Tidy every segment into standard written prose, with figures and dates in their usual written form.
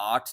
8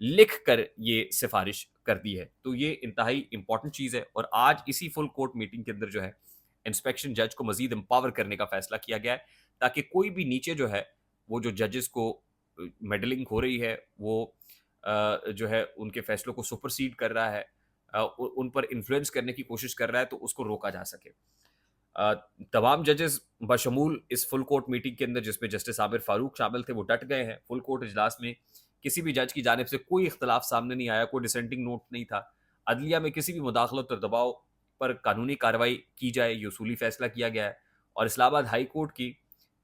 لکھ کر یہ سفارش کر دی ہے. تو یہ انتہائی امپورٹنٹ چیز ہے، اور آج اسی فل کورٹ میٹنگ کے اندر جو ہے انسپیکشن جج کو مزید امپاور کرنے کا فیصلہ کیا گیا ہے، تاکہ کوئی بھی نیچے جو ہے وہ جو ججز کو میڈلنگ ہو رہی ہے، وہ جو ہے ان کے فیصلوں کو سپرسیڈ کر رہا ہے، ان پر انفلوئنس کرنے کی کوشش کر رہا ہے، تو اس کو روکا جا سکے. تمام ججز بشمول اس فل کورٹ میٹنگ کے اندر، جس میں جسٹس عامر فاروق شامل تھے، وہ ڈٹ گئے ہیں. فل کورٹ اجلاس میں کسی بھی جج کی جانب سے کوئی اختلاف سامنے نہیں آیا، کوئی ڈسینٹنگ نوٹ نہیں تھا. عدلیہ میں کسی بھی مداخلت اور دباؤ پر قانونی کارروائی کی جائے، یہ اصولی فیصلہ کیا گیا ہے. اور اسلام آباد ہائی کورٹ کی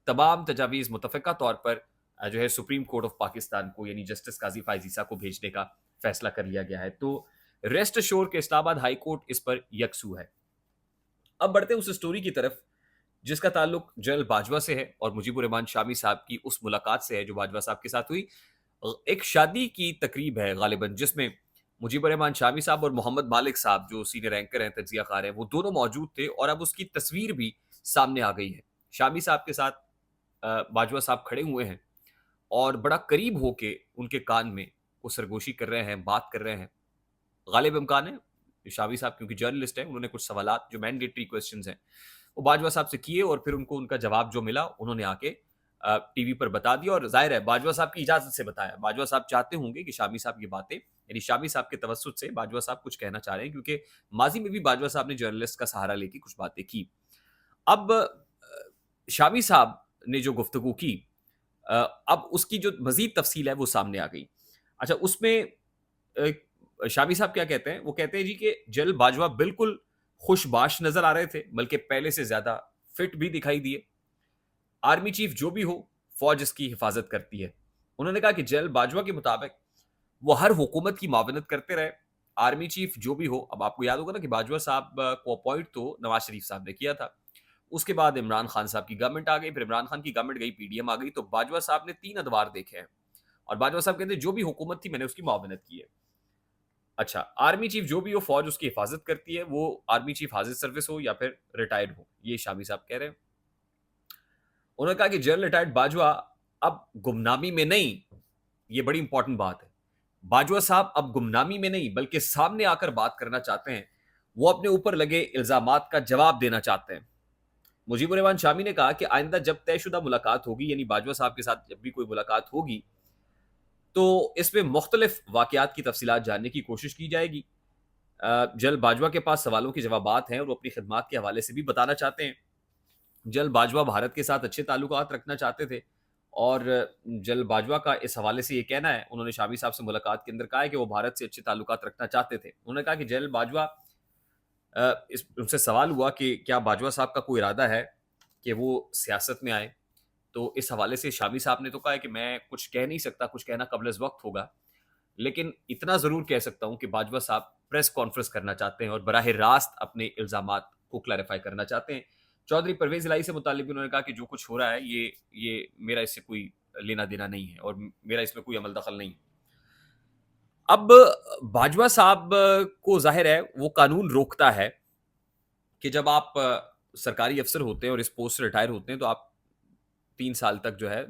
تمام تجاویز متفقہ طور پر جو ہے سپریم کورٹ آف پاکستان کو، یعنی جسٹس قاضی فائز عیسیٰ کو بھیجنے کا فیصلہ کر لیا گیا ہے. تو ریسٹ شور کے اسلام آباد ہائی کورٹ اس پر یکسو ہے. اب بڑھتے ہیں اس اسٹوری کی طرف جس کا تعلق جنرل باجوہ سے ہے اور مجیب الرحمان شامی صاحب کی اس ملاقات سے ہے جو باجوہ صاحب کے ساتھ ہوئی. ایک شادی کی تقریب ہے غالباً، جس میں مجیب الرحمان شامی صاحب اور محمد مالک صاحب جو سینئر اینکر ہیں، تجزیہ کار ہیں، وہ دونوں موجود تھے، اور اب اس کی تصویر بھی سامنے آ گئی ہے. شامی صاحب کے ساتھ باجوہ صاحب کھڑے ہوئے ہیں اور بڑا قریب ہو کے ان کے کان میں وہ سرگوشی کر رہے ہیں، بات کر رہے ہیں. غالب امکان ہے شامی صاحب کیونکہ جرنلسٹ ہیں، انہوں نے کچھ سوالات جو مینڈیٹری کوسچنز ہیں وہ باجوہ صاحب سے کیے، اور پھر ان کا جواب جو ملا انہوں نے آ کے ٹی وی پر بتا دیا، اور ظاہر ہے باجوہ صاحب کی اجازت سے بتایا. باجوہ صاحب چاہتے ہوں گے کہ شامی صاحب یہ باتیں، یعنی شامی صاحب کے توسط سے باجوہ صاحب کچھ کہنا چاہ رہے ہیں، کیونکہ ماضی میں بھی باجوہ صاحب نے جرنلسٹ کا سہارا لے کے کچھ باتیں کی. اب شامی صاحب نے جو گفتگو کی، اب اس کی جو مزید تفصیل ہے وہ سامنے آ گئی. اچھا، اس میں شامی صاحب کیا کہتے ہیں؟ وہ کہتے ہیں جی کہ جنرل باجوہ بالکل خوش باش نظر آ رہے تھے، بلکہ پہلے سے زیادہ فٹ بھی دکھائی دیے. آرمی چیف جو بھی ہو، فوج اس کی حفاظت کرتی ہے. انہوں نے کہا کہ جنرل باجوہ کے مطابق وہ ہر حکومت کی معاونت کرتے رہے. آرمی چیف جو بھی ہو، اب آپ کو یاد ہوگا نا کہ باجوہ صاحب کو اپوائنٹ تو نواز شریف صاحب نے کیا تھا، اس کے بعد عمران خان صاحب کی گورنمنٹ آ گئی، پھر عمران خان کی گورنمنٹ گئی، پی ڈی ایم آ گئی، تو باجوہ صاحب نے 3 ادوار دیکھے ہیں، اور باجوہ صاحب کہتے ہیں جو بھی حکومت تھی میں نے اس کی معاونت کی ہے. اچھا، آرمی چیف جو بھی ہو، فوج اس کی حفاظت کرتی ہے، وہ آرمی چیف حاضر سروس ہو یا پھر ریٹائرڈ ہو. یہ شامی صاحب کہہ رہے ہیں. انہوں نے کہا کہ جنرل ریٹائرڈ باجوہ اب گمنامی میں نہیں، یہ بڑی امپورٹنٹ بات ہے، باجوہ صاحب اب گمنامی میں نہیں بلکہ سامنے آ کر بات کرنا چاہتے ہیں، وہ اپنے اوپر لگے الزامات کا جواب دینا چاہتے ہیں. مجیب الرحمان شامی نے کہا کہ آئندہ جب طے شدہ ملاقات ہوگی، یعنی باجوہ صاحب کے ساتھ جب بھی کوئی ملاقات ہوگی، تو اس میں مختلف واقعات کی تفصیلات جاننے کی کوشش کی جائے گی. جنرل باجوہ کے پاس سوالوں کے جوابات ہیں اور وہ اپنی خدمات کے حوالے سے بھی بتانا چاہتے ہیں. جنرل باجوہ بھارت کے ساتھ اچھے تعلقات رکھنا چاہتے تھے، اور جنرل باجوہ کا اس حوالے سے یہ کہنا ہے، انہوں نے شامی صاحب سے ملاقات کے اندر کہا ہے کہ وہ بھارت سے اچھے تعلقات رکھنا چاہتے تھے. انہوں نے کہا کہ جنرل باجوہ، ان سے سوال ہوا کہ کیا باجوہ صاحب کا کوئی ارادہ ہے کہ وہ سیاست میں آئے، تو اس حوالے سے شامی صاحب نے تو کہا ہے کہ میں کچھ کہہ نہیں سکتا، کچھ کہنا قبل از وقت ہوگا، لیکن اتنا ضرور کہہ سکتا ہوں کہ باجوہ صاحب پریس کانفرنس کرنا چاہتے ہیں اور براہ راست اپنے الزامات کو کلیریفائی کرنا چاہتے ہیں. چودھری پرویز الہی سے متعلق انہوں نے کہا کہ جو کچھ ہو رہا ہے یہ میرا اس سے کوئی لینا دینا نہیں ہے اور میرا اس میں کوئی عمل دخل نہیں. اب باجوہ صاحب کو ظاہر ہے وہ قانون روکتا ہے کہ جب آپ سرکاری افسر ہوتے ہیں اور اس پوسٹ سے ریٹائر ہوتے ہیں تو آپ 3 سال تک جو ہے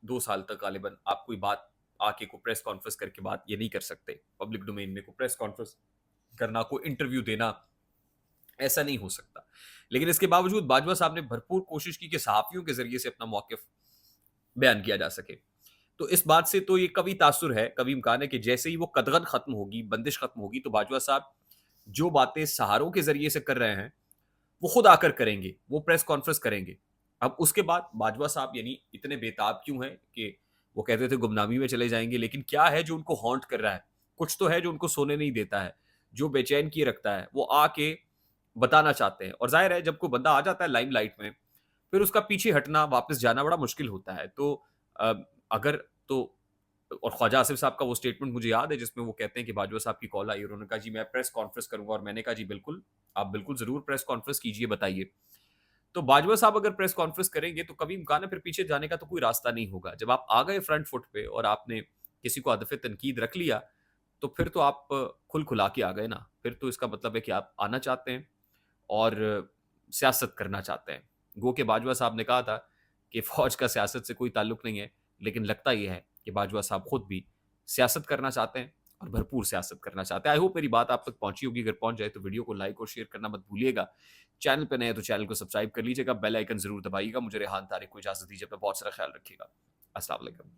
2 سال تک غالباً آپ کوئی بات آ کے کو پریس کانفرنس کر کے بات یہ نہیں کر سکتے. پبلک ڈومین میں کو پریس کانفرنس کرنا، کوئی انٹرویو دینا، ایسا نہیں ہو سکتا. لیکن اس کے باوجود باجوہ صاحب نے بھرپور کوشش کی کہ صحافیوں کے ذریعے سے اپنا موقف بیان کیا جا سکے. تو اس بات سے تو یہ کبھی تاثر ہے، کبھی امکان ہے کہ جیسے ہی وہ قدغن ختم ہوگی، بندش ختم ہوگی، تو باجوہ صاحب جو باتیں سہاروں کے ذریعے سے کر رہے ہیں وہ خود آ کر کریں گے، وہ پریس کانفرنس کریں گے. اب اس کے بعد باجوہ صاحب یعنی اتنے بےتاب کیوں ہیں کہ وہ کہتے تھے گمنامی میں چلے جائیں گے، لیکن کیا ہے جو ان کو ہانٹ کر رہا ہے؟ کچھ تو ہے جو ان کو سونے نہیں دیتا ہے، جو بے چین کیے رکھتا ہے، وہ آ کے بتانا چاہتے ہیں. اور ظاہر ہے جب کوئی بندہ آ جاتا ہے لائم لائٹ میں، پھر اس کا پیچھے ہٹنا، واپس جانا بڑا مشکل ہوتا ہے. تو اگر تو اور خواجہ آصف صاحب کا وہ سٹیٹمنٹ مجھے یاد ہے جس میں وہ کہتے ہیں کہ باجوہ صاحب کی کال آئی اور انہوں نے کہا جی میں پریس کانفرنس کروں گا، اور میں نے کہا جی بالکل، آپ بالکل ضرور پریس کانفرنس کیجئے، بتائیے. تو باجوہ صاحب اگر پریس کانفرنس کریں گے تو کبھی امکان ہے پھر پیچھے جانے کا تو کوئی راستہ نہیں ہوگا. جب آپ آ گئے فرنٹ فٹ پہ اور آپ نے کسی کو ہدف تنقید رکھ لیا تو پھر تو آپ کھل کھلا کے آ گئے نا. پھر تو اس کا مطلب ہے کہ آپ آنا چاہتے ہیں اور سیاست کرنا چاہتے ہیں. گو کہ باجوہ صاحب نے کہا تھا کہ فوج کا سیاست سے کوئی تعلق نہیں ہے، لیکن لگتا یہ ہے کہ باجوہ صاحب خود بھی سیاست کرنا چاہتے ہیں اور بھرپور سیاست کرنا چاہتے ہیں. آئی ہوپ میری بات آپ تک پہنچی ہوگی. اگر پہنچ جائے تو ویڈیو کو لائک اور شیئر کرنا مت بھولیے گا. چینل پہ نئے تو چینل کو سبسکرائب کر لیجیے گا, بیل آئیکن ضرور دبائیے گا. مجھے ریحان طارق کو اجازت دیجیے, اپنا بہت سارا خیال رکھیے گا. السلام علیکم.